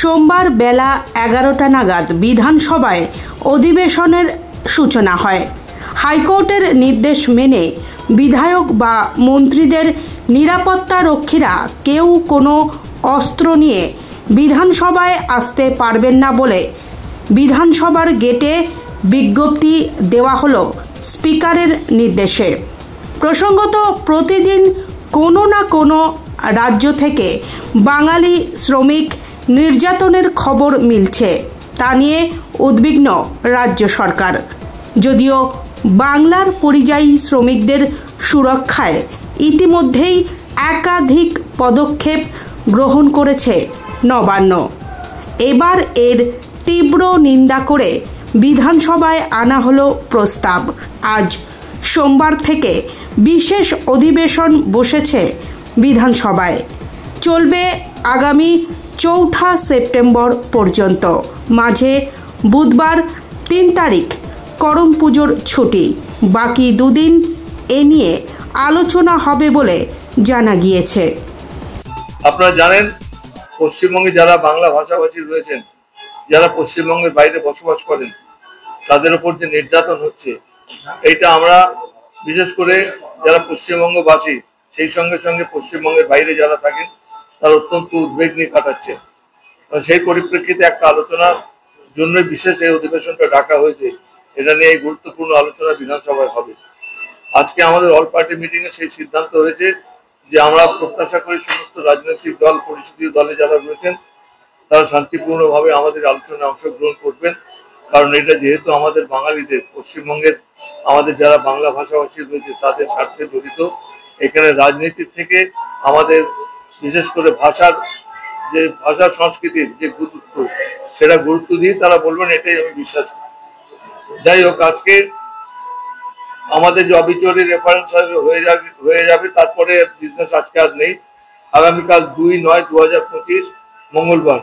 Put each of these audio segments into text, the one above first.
সোমবার বেলা 11টা নাগাদ বিধানসভায় অধিবেশনের সূচনা হয়। হাইকোর্টের নির্দেশ মেনে বিধায়ক বা মন্ত্রীদের নিরাপত্তা রক্ষীরা কেউ কোনো অস্ত্র নিয়ে বিধানসভায় আসতে পারবেন না বলে বিধানসভার গেটে বিজ্ঞপ্তি দেওয়া হলো স্পিকারের নির্দেশে। প্রসঙ্গত, প্রতিদিন কোনো না কোনো রাজ্য থেকে বাঙালি শ্রমিক নির্যাতনের খবর মিলছে। তা নিয়ে উদ্বিগ্ন রাজ্য সরকার। যদিও বাংলার পরিযায়ী শ্রমিকদের সুরক্ষায় ইতিমধ্যেই একাধিক পদক্ষেপ গ্রহণ করেছে নবান্ন। এবার এর তীব্র নিন্দা করে বিধানসভায় আনা হলো প্রস্তাব। আজ সোমবার থেকে বিশেষ অধিবেশন বসেছে বিধানসভায়। চলবে আগামী 4 সেপ্টেম্বর পর্যন্ত। মাঝে বুধবার 3 তারিখ করম পুজোর ছুটি। বাকি দুদিন এ নিয়ে আলোচনা হবে বলে জানা গিয়েছে। আপনারা জানেন, পশ্চিমবঙ্গে যারা বাংলা ভাষাভাষী রয়েছেন, যারা পশ্চিমবঙ্গের বাইরে বসবাস করেন, তাদের উপর যে নির্যাতন হচ্ছে, এইটা আমরা বিশেষ করে যারা পশ্চিমবঙ্গবাসী, সেই সঙ্গে সঙ্গে পশ্চিমবঙ্গের বাইরে যারা থাকেন, তারা অত্যন্ত উদ্বেগ নিয়ে কাটাচ্ছে। সেই পরিপ্রেক্ষিতে একটা আলোচনার জন্য বিশেষ এই অধিবেশনটা ডাকা হয়েছে। এটা নিয়ে এই গুরুত্বপূর্ণ আলোচনা বিধানসভায় হবে। আজকে আমাদের অল পার্টি মিটিং এ সেই সিদ্ধান্ত হয়েছে যে আমরা প্রত্যাশা করি সমস্ত রাজনৈতিক দল, পরিষদীয় দলে যারা রয়েছেন, তারা শান্তিপূর্ণভাবে আমাদের আলোচনায় অংশগ্রহণ করবেন। কারণ এটা যেহেতু আমাদের বাঙালিদের, পশ্চিমবঙ্গের আমাদের যারা বাংলা ভাষাভাষী রয়েছে, তাদের স্বার্থে জড়িত। এখানে রাজনীতির থেকে আমাদের বিশেষ করে ভাষা সংস্কৃতির যে গুরুত্ব, সেটা গুরুত্ব দিয়ে তারা বলবেন, এটাই আমি বিশ্বাস করি। যাই হোক, আজকে আমাদের যে অবিচরি রেফারেন্স হয়ে যাবে, তারপরে বিজনেস আজকে আর নেই। আগামীকাল 2/9/2025 মঙ্গলবার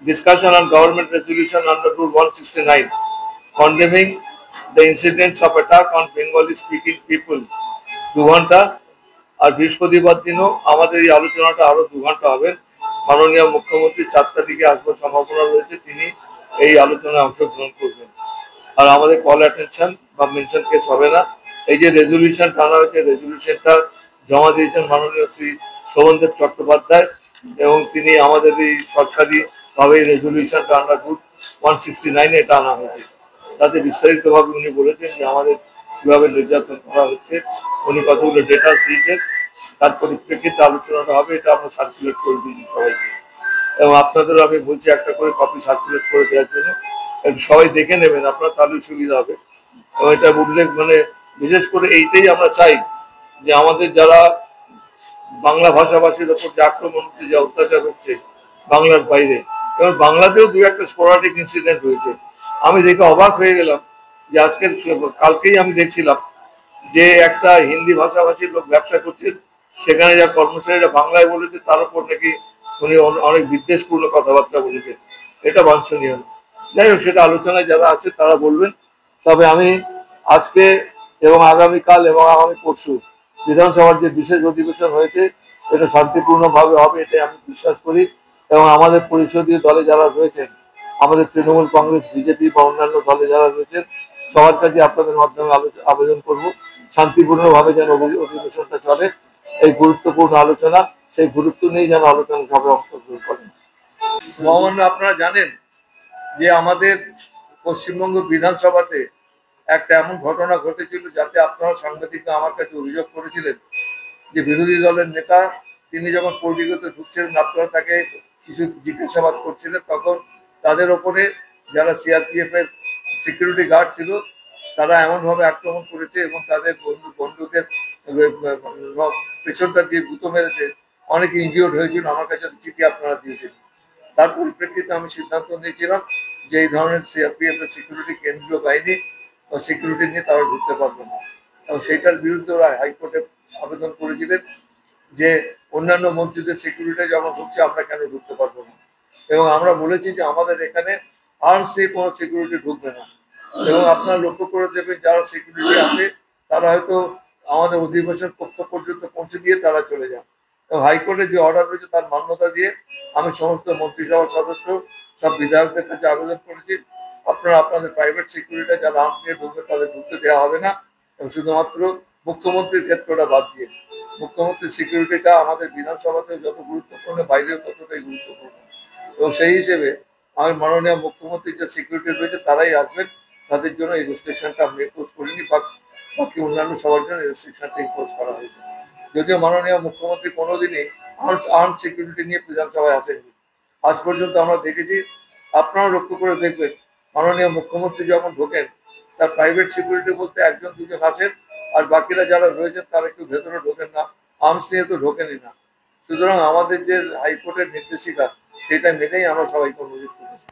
discussion on government resolution under rule 169 condemning the incidents of attack on Bengali speaking people 2 ঘন্টা। আর বৃহস্পতিবার দিনও আমাদের এই আলোচনাটা আরো 2 ঘন্টা হবে। মাননীয় মুখ্যমন্ত্রী 4 তারিখে আসবার সম্ভাবনা রয়েছে, তিনি এই আলোচনায় অংশগ্রহণ করবেন। আর আমাদের কল অ্যাটেনশন বা মেনশন কেস হবে না। এই যে রেজলিউশন টানা হয়েছে, রেজলিউশনটা জমা দিয়েছেন মাননীয় শ্রী শোভনদেব চট্টোপাধ্যায়, এবং তিনি আমাদের এই সরকারি ভাবে রেজলিউশনটা আন্ডার রুল 169 এটা আনা হয়েছে। তাতে বিস্তারিতভাবে উনি বলেছেন যে আমাদের কিভাবে নির্যাতন করা হচ্ছে, উনি কতগুলো ডেটাস দিয়েছেন। তার পরিপ্রেক্ষিতে আলোচনাটা হবে। এটা আমরা সার্কুলেট করে দিয়েছি সবাইকে, এবং আপনাদেরও আমি বলছি একটা করে কপি সার্কুলেট করে দেওয়ার জন্য। একটু সবাই দেখে নেবেন আপনার, তাহলে সুবিধা হবে। এবং এটা উল্লেখ বিশেষ করে এইটাই আমরা চাই যে আমাদের যারা বাংলা ভাষাভাষীর ওপর যে আক্রমণ হচ্ছে, যে অত্যাচার হচ্ছে বাংলার বাইরে, এবং বাংলাতেও 2-1টা স্পোরাডিক ইনসিডেন্ট হয়েছে। আমি দেখে অবাক হয়ে গেলাম যে কালকেই আমি দেখছিলাম যে একটা হিন্দি ভাষাভাষীর লোক ব্যবসা করছে, সেখানে যা কর্মচারীরা বাংলায় বলেছে, তার উপর নাকি উনি অনেক বিদ্বেষপূর্ণ কথাবার্তা বলেছে। এটা বাঞ্ছনীয়। যাই হোক, সেটা আলোচনায় যারা আছে তারা বলবেন। তবে আমি আজকে এবং আগামীকাল এবং আগামী পরশু বিধানসভার যে বিশেষ অধিবেশন হয়েছে, এটা শান্তিপূর্ণভাবে হবে, এটাই আমি বিশ্বাস করি। এবং আমাদের পরিষদীয় দলে যারা রয়েছেন, আমাদের তৃণমূল কংগ্রেস, বিজেপি বা অন্যান্য দলে যারা রয়েছেন, সবার কাছে আপনাদের মাধ্যমে আবেদন করব, শান্তিপূর্ণভাবে যেন অধিবেশনটা চলে। এই গুরুত্বপূর্ণ আলোচনা, সেই গুরুত্ব নিয়ে যেন আলোচনা সভায় অংশগ্রহণ করেন। মহামান্য, আপনারা জানেন যে আমাদের পশ্চিমবঙ্গ বিধানসভাতে একটা এমন ঘটনা ঘটেছিল, যাতে আপনারা সাংবাদিকরা আমার কাছে অভিযোগ করেছিলেন যে বিরোধী দলের নেতা, তিনি যখন পরিগতে ঢুকছিলেন, আপনারা তাকে কিছু জিজ্ঞাসাবাদ করছিলেন, তখন তাদের ওপরে যারা সিআরপিএফ এর সিকিউরিটি গার্ড ছিল, তারা এমনভাবে আক্রমণ করেছে এবং তাদের বন্ধুদের পেছনটা দিয়ে গুঁতো মেরেছে। অনেকে ইনজিওর্ড হয়েছিল। আমার কাছে চিঠি আপনারা দিয়েছিলেন। তার পরিপ্রেক্ষিতে আমি সিদ্ধান্ত নিয়েছিলাম যে এই ধরনের সিআরপিএফ এর সিকিউরিটি, কেন্দ্রীয় বাহিনী বা সিকিউরিটি নিয়ে তারা ঢুকতে পারবে না। এবং সেইটার বিরুদ্ধে ওরা হাইকোর্টে আবেদন করেছিলেন যে অন্যান্য মন্ত্রীদের সিকিউরিটি যখন ঢুকছে, আমরা কেন ঢুকতে পারবো না। এবং আমরা বলেছি যে আমাদের এখানে আর্মসে কোনো সিকিউরিটি ঢুকবে না। এবং আপনারা লক্ষ্য করে দেবেন, যারা সিকিউরিটি আছে তারা হয়তো আমাদের অধিবেশন কক্ষ পর্যন্ত পৌঁছে দিয়ে তারা চলে যান। এবং হাইকোর্টের যে অর্ডার রয়েছে তার মান্যতা দিয়ে আমি সমস্ত মন্ত্রিসভার সদস্য সব বিধায়কদের কাছে আবেদন করেছি, আপনারা আপনাদের প্রাইভেট সিকিউরিটি যারা আর্ম নিয়ে ঢুকবে তাদের ঢুকতে দেওয়া হবে না, এবং শুধুমাত্র মুখ্যমন্ত্রীর ক্ষেত্রটা বাদ দিয়ে। মুখ্যমন্ত্রীর সিকিউরিটিটা আমাদের বিধানসভাতেও যত গুরুত্বপূর্ণ, বাইরেও ততটাই গুরুত্বপূর্ণ, এবং সেই হিসেবে আমার মাননীয় মুখ্যমন্ত্রীর যে সিকিউরিটি রয়েছে তারাই আসবেন, তাদের জন্য এই রেস্ট্রিকশনটা আমি ইম্পোজ করিনি, বাকি অন্যান্য সবার জন্য রেস্ট্রিকশনটা ইম্পোজ করা হয়েছে। যদিও মাননীয় মুখ্যমন্ত্রী কোনোদিনই আর্ম সিকিউরিটি নিয়ে বিধানসভায় আসেননি। আজ পর্যন্ত আমরা দেখেছি, আপনারাও লক্ষ্য করে দেখবেন, মাননীয় মুখ্যমন্ত্রী যখন ঢোকেন তার প্রাইভেট সিকিউরিটি বলতে একজন দুজন আসেন, আর বাকিরা যারা রয়েছেন তারা একটু ভেতরে ঢোকেন না, আর্মস নিয়ে তো ঢোকেনই না। সুতরাং আমাদের যে হাইকোর্টের নির্দেশিকা সেটা মেনেই আমরা সবাইকে অনুরোধ করেছি।